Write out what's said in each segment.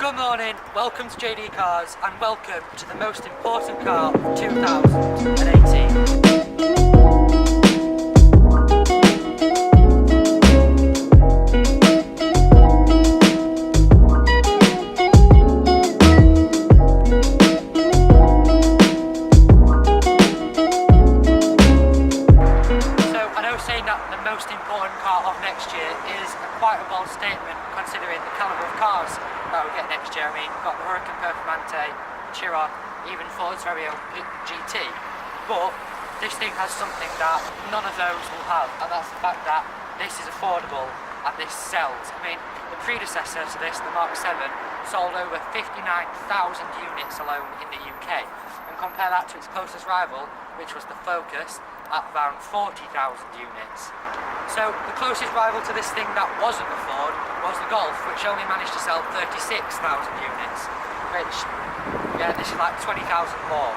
Good morning, welcome to JDCars and welcome to the most important car of 2018. The most important car of next year is quite a bold statement considering the calibre of cars that we'll get next year. I mean, we've got the Huracan Performante, Chiron, even Ford's very own GT, but this thing has something that none of those will have, and that's the fact that this is affordable and this sells. I mean, the predecessor to this, the Mark 7, sold over 59,000 units alone in the UK, and compare that to its closest rival, which was the Focus, at around 40,000 units. So the closest rival to this thing that wasn't a Ford was the Golf, which only managed to sell 36,000 units, which, yeah, this is like 20,000 more.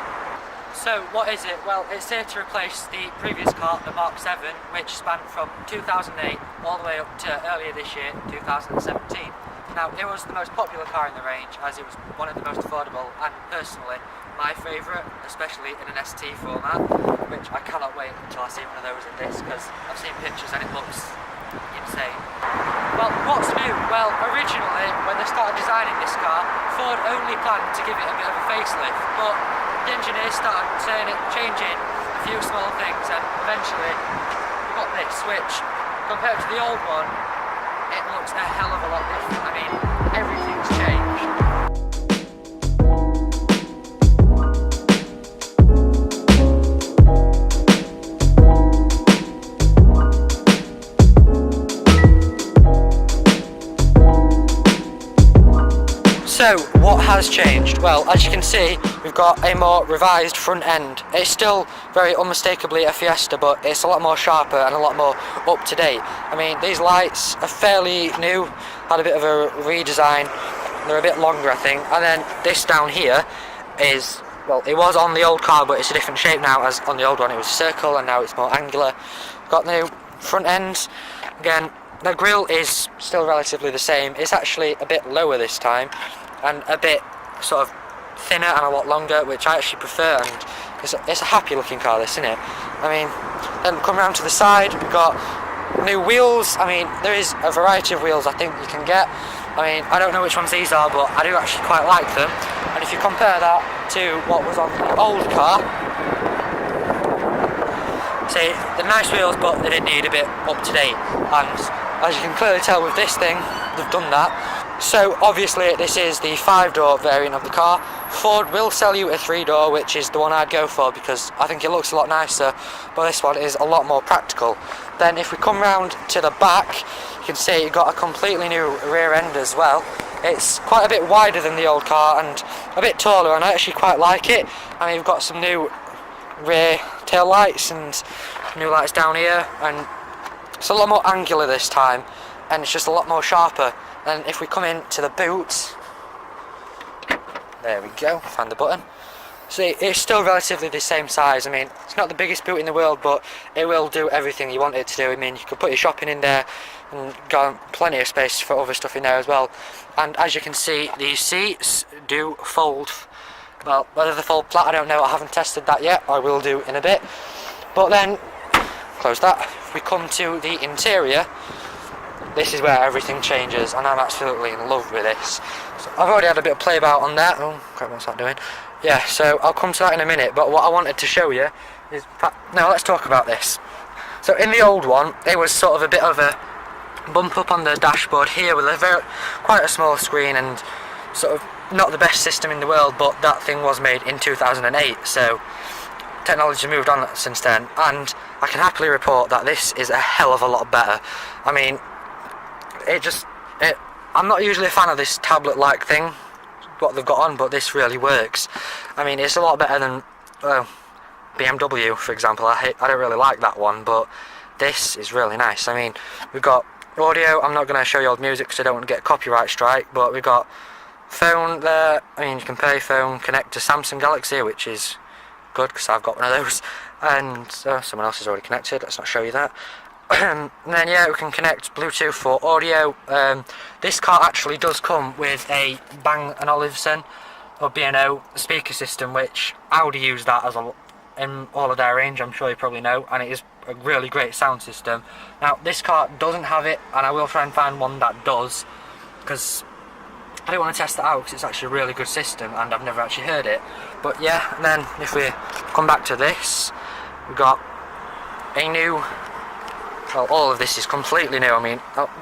So what is it? Well, it's here to replace the previous car, the Mark 7, which spanned from 2008 all the way up to earlier this year, 2017. Now, it was the most popular car in the range as it was one of the most affordable, and personally my favourite, especially in an ST format, which I cannot wait until I see one of those in this, because I've seen pictures and it looks insane. Well, what's new? Well, originally when they started designing this car, Ford only planned to give it a bit of a facelift, but the engineers started changing a few small things, and eventually we got this, which compared to the old one, it looks a hell of a lot different. I mean, everything's changed. So, what has changed? Well, as you can see, we've got a more revised front end. It's still very unmistakably a Fiesta, but it's a lot more sharper and a lot more up to date. I mean, these lights are fairly new, had a bit of a redesign, they're a bit longer I think, and then this down here is, well, it was on the old car but it's a different shape now, as on the old one it was a circle and now it's more angular. Got the new front ends, again, the grille is still relatively the same, it's actually a bit lower this time, and a bit sort of thinner and a lot longer, which I actually prefer, and it's a happy looking car this, isn't it? I mean, then come round to the side, we've got new wheels. I mean, there is a variety of wheels I think you can get. I mean, I don't know which ones these are, but I do actually quite like them, and if you compare that to what was on the old car, see, they're nice wheels but they did need a bit up to date, and as you can clearly tell with this thing, they've done that. So obviously this is the 5-door variant of the car. Ford will sell you a 3-door, which is the one I'd go for because I think it looks a lot nicer, but this one is a lot more practical. Then if we come round to the back, you can see you've got a completely new rear end as well. It's quite a bit wider than the old car and a bit taller, and I actually quite like it. I mean, you've got some new rear tail lights and new lights down here, and it's a lot more angular this time, and it's just a lot more sharper. And if we come into the boot, there we go, found the button. See, it's still relatively the same size. I mean, it's not the biggest boot in the world, but it will do everything you want it to do. I mean, you can put your shopping in there and got plenty of space for other stuff in there as well. And as you can see, these seats do fold. Well, whether they fold flat, I don't know. I haven't tested that yet. I will do in a bit. But then, close that. If we come to the interior, this is where everything changes, and I'm absolutely in love with this. So I've already had a bit of play about on that. Oh crap, what's that doing? Yeah, so I'll come to that in a minute, but what I wanted to show you is... Now let's talk about this. So in the old one, it was sort of a bit of a bump up on the dashboard here with quite a small screen and sort of not the best system in the world, but that thing was made in 2008, so technology moved on since then, and I can happily report that this is a hell of a lot better. I mean, I'm not usually a fan of this tablet-like thing, what they've got on, but this really works. I mean, it's a lot better than BMW, for example. I don't really like that one, but this is really nice. I mean, we've got audio. I'm not going to show you all the music because I don't want to get a copyright strike, but we've got phone there. I mean, you can pay phone, connect to Samsung Galaxy, which is good because I've got one of those, and someone else is already connected. Let's not show you that. And then yeah, we can connect Bluetooth for audio. This car actually does come with a Bang & Olufsen or B&O speaker system, which Audi use that as in all of their range, I'm sure you probably know, and it is a really great sound system. Now this car doesn't have it, and I will try and find one that does, because I don't want to test it out because it's actually a really good system and I've never actually heard it. But yeah, and then if we come back to this, we've got a new, well, all of this is completely new. I mean,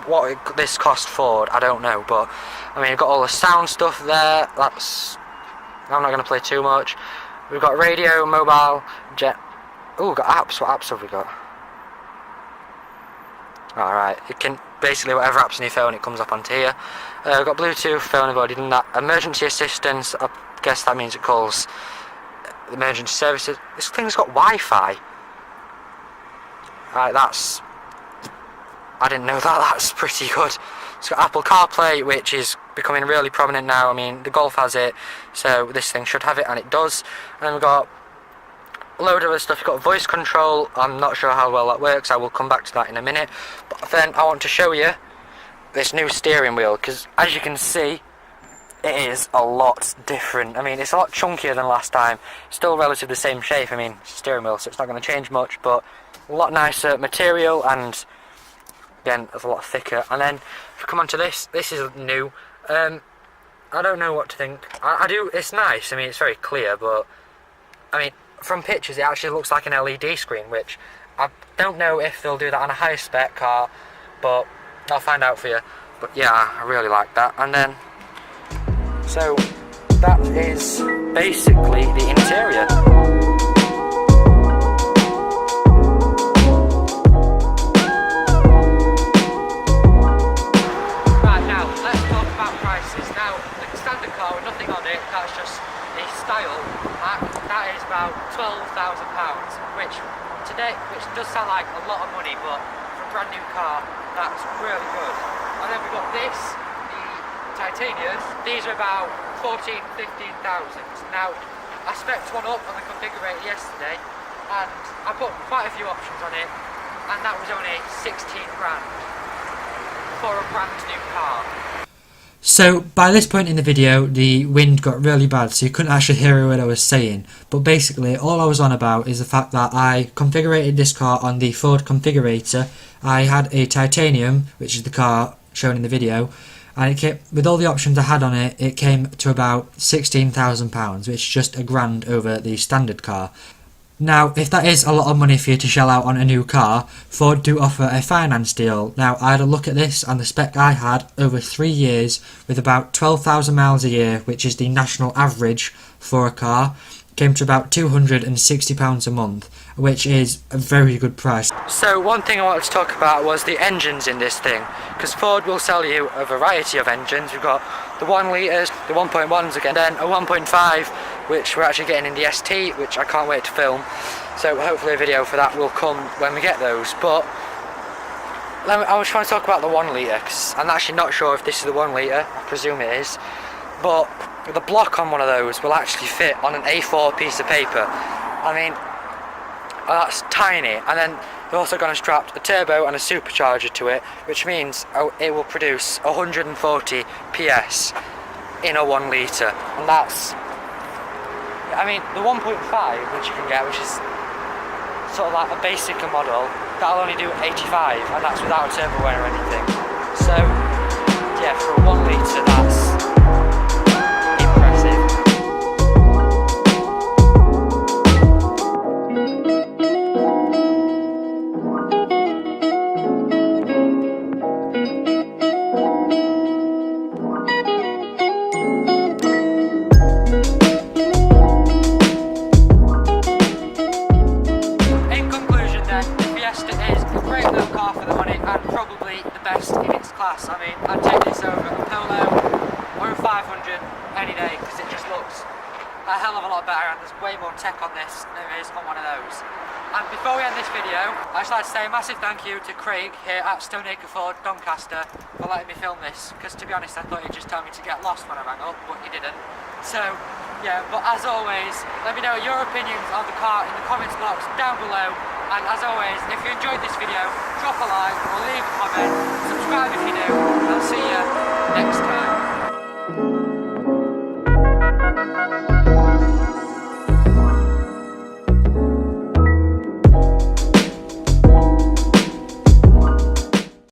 what this cost Ford, I don't know, but I mean, we've got all the sound stuff there. That's, I'm not going to play too much. We've got radio, mobile, jet. Oh, we've got apps. What apps have we got? Alright, it can basically whatever app's on your phone, it comes up onto here. We've got Bluetooth, phone, I've already done that. Emergency assistance, I guess that means it calls emergency services. This thing's got Wi-Fi. Right, that's, I didn't know that, that's pretty good. It's got Apple CarPlay, which is becoming really prominent now. I mean, the Golf has it, so this thing should have it, and it does. And then we've got a load of other stuff. You've got voice control. I'm not sure how well that works, I will come back to that in a minute. But then I want to show you this new steering wheel, because as you can see, it is a lot different. I mean, it's a lot chunkier than last time. Still relatively the same shape. I mean, it's a steering wheel, so it's not going to change much, but a lot nicer material, and again, it's a lot thicker. And then if we come on to this is new. I don't know what to think. I do, it's nice. I mean, it's very clear, but I mean, from pictures it actually looks like an LED screen, which I don't know if they'll do that on a higher spec car, but I'll find out for you. But yeah, I really like that. And then, so that is basically the interior. Right, now let's talk about prices. Now, the standard car with nothing on it, that's just the style, that is about £12,000, which does sound like a lot of money, but for a brand new car, that's really good. And then we've got this, the titaniums. These are about 14,000 to 15,000. Now, I spec'd one up on the configurator yesterday, and I put quite a few options on it, and that was only 16 grand for a brand new car. So by this point in the video, the wind got really bad, so you couldn't actually hear what I was saying. But basically, all I was on about is the fact that I configured this car on the Ford configurator. I had a titanium, which is the car shown in the video, and it came, with all the options I had on it, it came to about £16,000, which is just a grand over the standard car. Now, if that is a lot of money for you to shell out on a new car, Ford do offer a finance deal. Now, I had a look at this, and the spec I had over 3 years with about 12,000 miles a year, which is the national average for a car, came to about £260 a month, which is a very good price. So one thing I wanted to talk about was the engines in this thing, because Ford will sell you a variety of engines. We've got the 1 litres, the 1.1s again, then a 1.5, which we're actually getting in the ST, which I can't wait to film. So hopefully a video for that will come when we get those. But I was trying to talk about the 1 litre, because I'm actually not sure if this is the 1 litre, I presume it is. But the block on one of those will actually fit on an A4 piece of paper. I mean, that's tiny. And then they're also going to strap a turbo and a supercharger to it, which means it will produce 140 PS in a 1 litre. And that's, I mean, the 1.5, which you can get, which is sort of like a basic model, that'll only do 85, and that's without a turbo or anything. So, yeah, for a 1 litre, that's impressive. In conclusion then, the Fiesta is a great little car for the money and probably the best in its class. I mean, I'd take this over a Polo or a 500 any day because it just looks a hell of a lot better and there's way more tech on this than there is on one of those. And before we end this video, I'd just like to say a massive thank you to Craig here at Stoneacre Ford, Doncaster, for letting me film this, because to be honest I thought he'd just tell me to get lost when I rang up, but he didn't. So yeah, but as always, let me know your opinions on the car in the comments box down below. And as always, if you enjoyed this video, drop a like or leave a comment, subscribe if you do, and I'll see you next time.